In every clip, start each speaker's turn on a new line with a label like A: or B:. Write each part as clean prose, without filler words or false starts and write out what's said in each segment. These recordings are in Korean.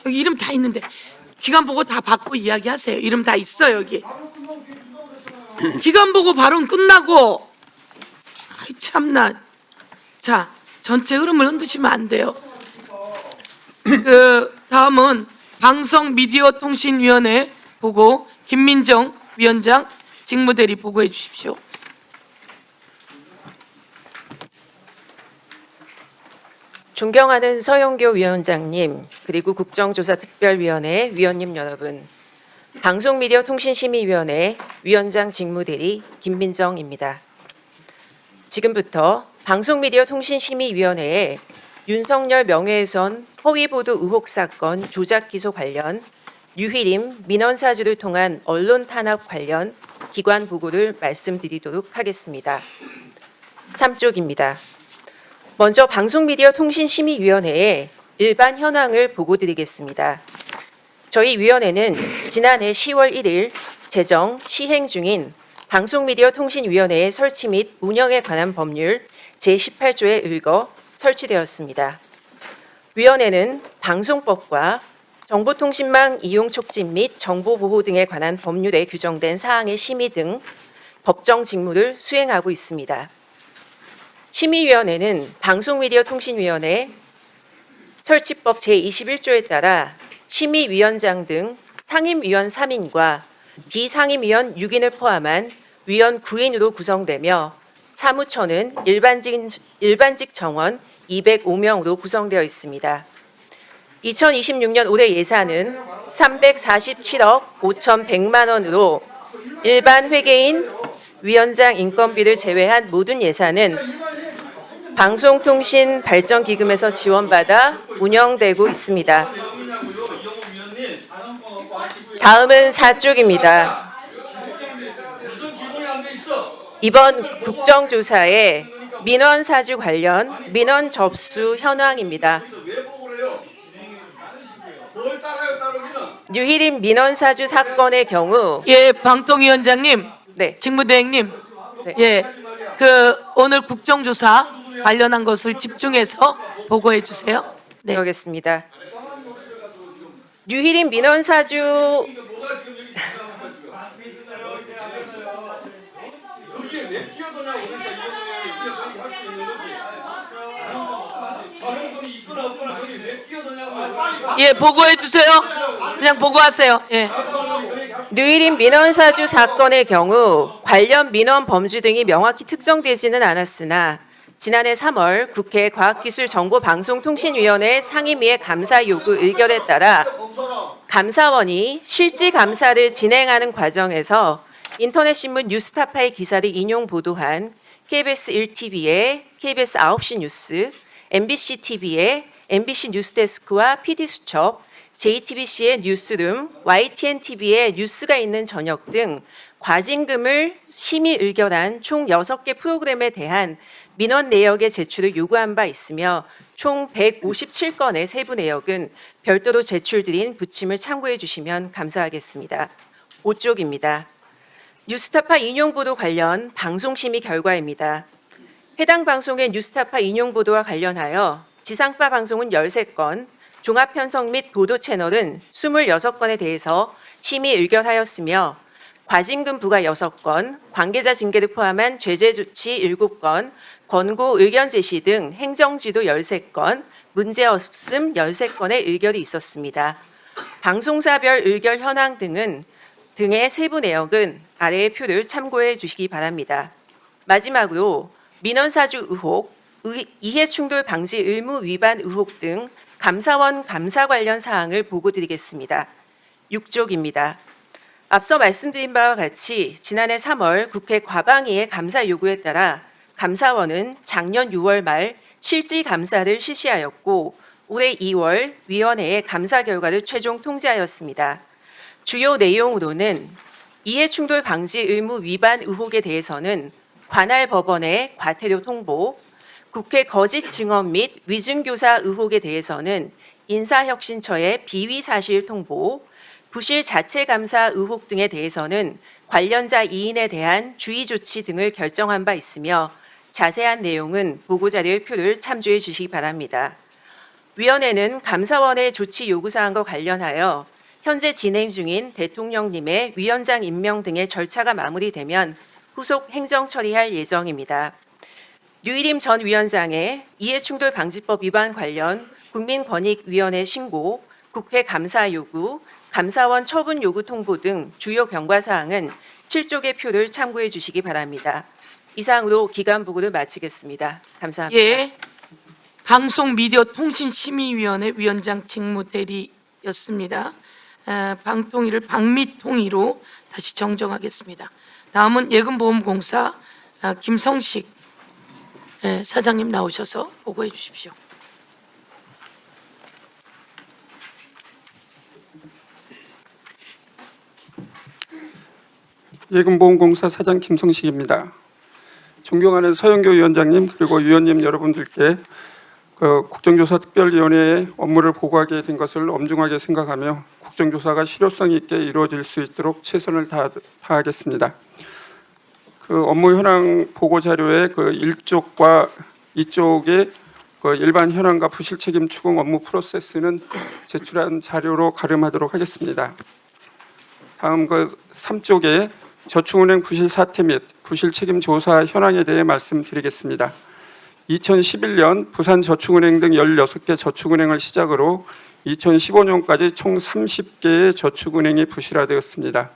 A: 여기 이름 다 있는데 기간 보고 다 받고 이야기하세요. 이름 다 있어 여기. 기간 보고 발언 끝나고. 아이 참나. 자, 전체 흐름을 흔드시면 안 돼요. 다음은 방송미디어통신위원회 보고 김민정 위원장 직무대리 보고해 주십시오.
B: 존경하는 서영교 위원장님, 그리고 국정조사특별위원회 위원님 여러분, 방송미디어통신심의위원회 위원장 직무대리 김민정입니다. 지금부터 방송미디어통신심의위원회에 윤석열 명예훼손 허위보도 의혹 사건 조작 기소 관련 유희림 민원사주를 통한 언론 탄압 관련 기관 보고를 말씀드리도록 하겠습니다. 3쪽입니다. 먼저 방송미디어통신심의위원회에 일반 현황을 보고드리겠습니다. 저희 위원회는 지난해 10월 1일 제정 시행 중인 방송미디어통신위원회의 설치 및 운영에 관한 법률 제18조에 의거 설치되었습니다. 위원회는 방송법과 정보통신망 이용 촉진 및 정보보호 등에 관한 법률에 규정된 사항의 심의 등 법정 직무를 수행하고 있습니다. 심의위원회는 방송미디어통신위원회 설치법 제21조에 따라 심의위원장 등 상임위원 3인과 비상임위원 6인을 포함한 위원 9인으로 구성되며 사무처는 일반직 정원 205명으로 구성되어 있습니다. 2026년 올해 예산은 347억 5,100만 원으로 일반 회계인 위원장 인건비를 제외한 모든 예산은 방송통신발전기금에서 지원받아 운영되고 있습니다. 다음은 4쪽입니다. 이번 국정조사의 민원사주 관련 민원 접수 현황입니다. 유희림 민원사주 사건의 경우
A: 예, 방통위원장님,
B: 네.
A: 직무대행님,
B: 네.
A: 예, 오늘 국정조사 관련한 것을 집중해서 보고해 주세요. 네.
B: 그러겠습니다. 유희림 민원사주
A: 예, 보고해 주세요. 그냥 보고하세요. 예.
B: 유희림 민원사주 사건의 경우 관련 민원 범주 등이 명확히 특정되지는 않았으나 지난해 3월 국회 과학기술정보방송통신위원회 상임위의 감사 요구 의결에 따라 감사원이 실지 감사를 진행하는 과정에서 인터넷신문 뉴스타파의 기사를 인용 보도한 KBS 1TV의 KBS 9시 뉴스, MBC TV의 MBC 뉴스데스크와 PD수첩, JTBC의 뉴스룸, YTN TV의 뉴스가 있는 저녁 등 과징금을 심의 의결한 총 6개 프로그램에 대한 민원 내역의 제출을 요구한 바 있으며 총 157건의 세부 내역은 별도로 제출드린 부침을 참고해 주시면 감사하겠습니다. 5쪽입니다. 뉴스타파 인용보도 관련 방송심의 결과입니다. 해당 방송의 뉴스타파 인용보도와 관련하여 지상파 방송은 13건, 종합편성 및 보도 채널은 26건에 대해서 심의 의결하였으며 과징금 부과 6건, 관계자 징계를 포함한 제재 조치 7건, 권고 의견 제시 등 행정지도 13건, 문제없음 13건의 의결이 있었습니다. 방송사별 의결 현황 등의 세부 내역은 아래의 표를 참고해 주시기 바랍니다. 마지막으로 민원사주 의혹, 이해충돌 방지 의무 위반 의혹 등 감사원 감사 관련 사항을 보고드리겠습니다. 6쪽입니다. 앞서 말씀드린 바와 같이 지난해 3월 국회 과방위의 감사 요구에 따라 감사원은 작년 6월 말 실지 감사를 실시하였고 올해 2월 위원회에 감사 결과를 최종 통지하였습니다. 주요 내용으로는 이해충돌 방지 의무 위반 의혹에 대해서는 관할 법원의 과태료 통보, 국회 거짓 증언 및 위증교사 의혹에 대해서는 인사혁신처의 비위 사실 통보, 부실 자체 감사 의혹 등에 대해서는 관련자 2인에 대한 주의 조치 등을 결정한 바 있으며 자세한 내용은 보고자료의 표를 참조해 주시기 바랍니다. 위원회는 감사원의 조치 요구사항과 관련하여 현재 진행 중인 대통령님의 위원장 임명 등의 절차가 마무리되면 후속 행정 처리할 예정입니다. 류일임 전 위원장의 이해충돌방지법 위반 관련 국민권익위원회 신고, 국회 감사 요구, 감사원 처분 요구 통보 등 주요 경과사항은 7쪽의 표를 참고해 주시기 바랍니다. 이상으로 기간 보고를 마치겠습니다. 감사합니다.
A: 예. 방송미디어통신심의위원회 위원장 직무대리였습니다. 방통위를 방미통위로 다시 정정하겠습니다. 다음은 예금보험공사 김성식 사장님 나오셔서 보고해 주십시오.
C: 예금보험공사 사장 김성식입니다. 존경하는 서영교 위원장님 그리고 위원님 여러분들께 국정조사특별위원회의 업무를 보고하게 된 것을 엄중하게 생각하며 국정조사가 실효성 있게 이루어질 수 있도록 최선을 다하겠습니다. 업무 현황 보고 자료의 1쪽과 2쪽의 일반 현황과 부실 책임 추궁 업무 프로세스는 제출한 자료로 가름하도록 하겠습니다. 다음 3쪽에 저축은행 부실 사태 및 부실 책임 조사 현황에 대해 말씀드리겠습니다. 2011년 부산저축은행 등 16개 저축은행을 시작으로 2015년까지 총 30개의 저축은행이 부실화되었습니다.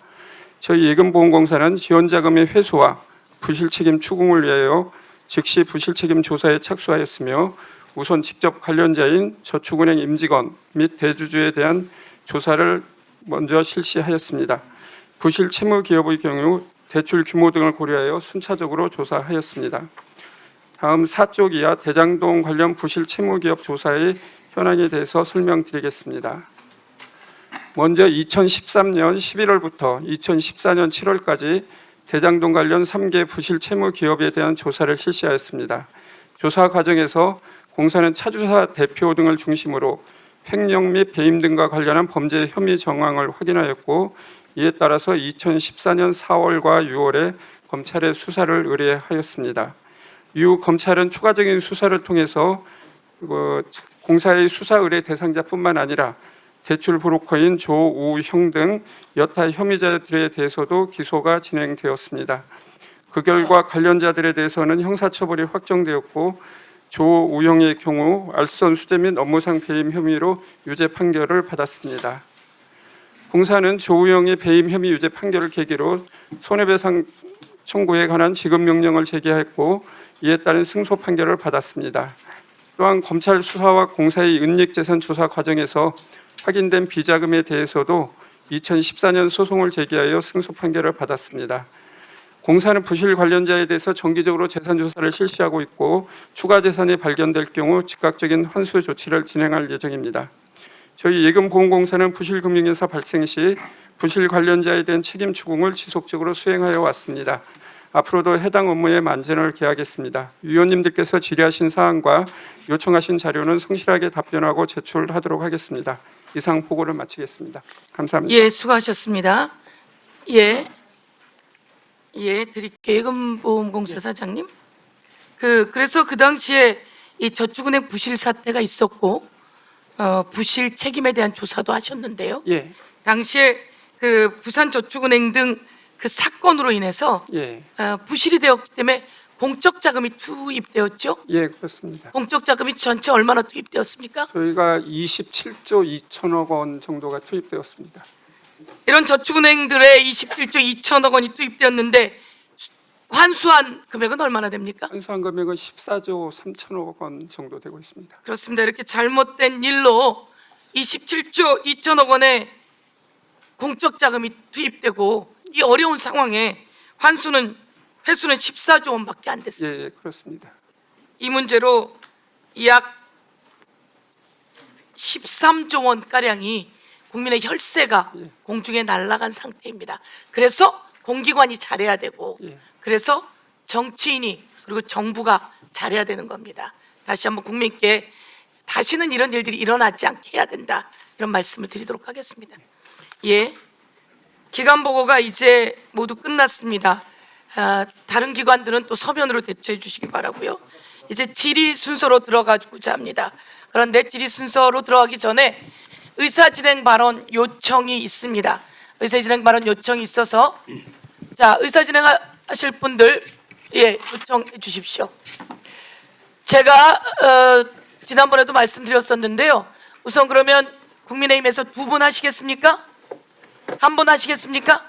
C: 저희 예금보험공사는 지원자금의 회수와 부실 책임 추궁을 위하여 즉시 부실 책임 조사에 착수하였으며 우선 직접 관련자인 저축은행 임직원 및 대주주에 대한 조사를 먼저 실시하였습니다. 부실 채무 기업의 경우 대출 규모 등을 고려하여 순차적으로 조사하였습니다. 다음 4쪽 이하 대장동 관련 부실 채무 기업 조사의 현황에 대해서 설명드리겠습니다. 먼저 2013년 11월부터 2014년 7월까지 대장동 관련 3개 부실 채무 기업에 대한 조사를 실시하였습니다. 조사 과정에서 공사는 차주사 대표 등을 중심으로 횡령 및 배임 등과 관련한 범죄 혐의 정황을 확인하였고, 이에 따라서 2014년 4월과 6월에 검찰에 수사를 의뢰하였습니다. 이후 검찰은 추가적인 수사를 통해서 공사의 수사 의뢰 대상자뿐만 아니라 대출 브로커인 조우형 등 여타 혐의자들에 대해서도 기소가 진행되었습니다. 그 결과 관련자들에 대해서는 형사처벌이 확정되었고, 조우형의 경우 알선 수재 및 업무상 배임 혐의로 유죄 판결을 받았습니다. 공사는 조우형의 배임 혐의 유죄 판결을 계기로 손해배상 청구에 관한 지급명령을 제기했고, 이에 따른 승소 판결을 받았습니다. 또한 검찰 수사와 공사의 은닉재산 조사 과정에서 확인된 비자금에 대해서도 2014년 소송을 제기하여 승소 판결을 받았습니다. 공사는 부실 관련자에 대해서 정기적으로 재산 조사를 실시하고 있고, 추가 재산이 발견될 경우 즉각적인 환수 조치를 진행할 예정입니다. 저희 예금보험공사는 부실금융회사 발생 시 부실 관련자에 대한 책임 추궁을 지속적으로 수행하여 왔습니다. 앞으로도 해당 업무에 만전을 기하겠습니다. 위원님들께서 질의하신 사항과 요청하신 자료는 성실하게 답변하고 제출하도록 하겠습니다. 이상 보고를 마치겠습니다. 감사합니다.
A: 예, 수고하셨습니다. 예, 드릴게요. 예금보험공사 사장님. 그래서 그 당시에 이 저축은행 부실 사태가 있었고, 부실 책임에 대한 조사도 하셨는데요.
C: 예,
A: 당시에 그 부산저축은행 등 그 사건으로 인해서
C: 예,
A: 부실이 되었기 때문에 공적 자금이 투입되었죠.
C: 예, 그렇습니다.
A: 공적 자금이 전체 얼마나 투입되었습니까?
C: 저희가 27조 2천억 원 정도가 투입되었습니다.
A: 이런 저축은행들의 27조 2천억 원이 투입되었는데 환수한 금액은 얼마나 됩니까?
C: 환수한 금액은 14조 3천억 원 정도 되고 있습니다.
A: 그렇습니다. 이렇게 잘못된 일로 27조 2천억 원의 공적 자금이 투입되고, 이 어려운 상황에 회수는 14조 원밖에 안 됐습니다.
C: 예, 그렇습니다.
A: 이 문제로 약 13조 원 가량이 국민의 혈세가
C: 예.
A: 공중에 날아간 상태입니다. 그래서 공기관이 잘해야 되고,
C: 예.
A: 그래서 정치인이 그리고 정부가 잘해야 되는 겁니다. 다시 한번 국민께 다시는 이런 일들이 일어나지 않게 해야 된다, 이런 말씀을 드리도록 하겠습니다. 예, 기간 보고가 이제 모두 끝났습니다. 다른 기관들은 또 서면으로 대처해 주시기 바라고요. 이제 질의 순서로 들어가고자 합니다. 그런데 질의 순서로 들어가기 전에 의사진행 발언 요청이 있습니다. 의사진행 발언 요청이 있어서 자, 의사진행 하실 분들 요청해 주십시오. 제가 지난번에도 말씀드렸었는데요. 우선 그러면 국민의힘에서 2분 하시겠습니까? 1분 하시겠습니까?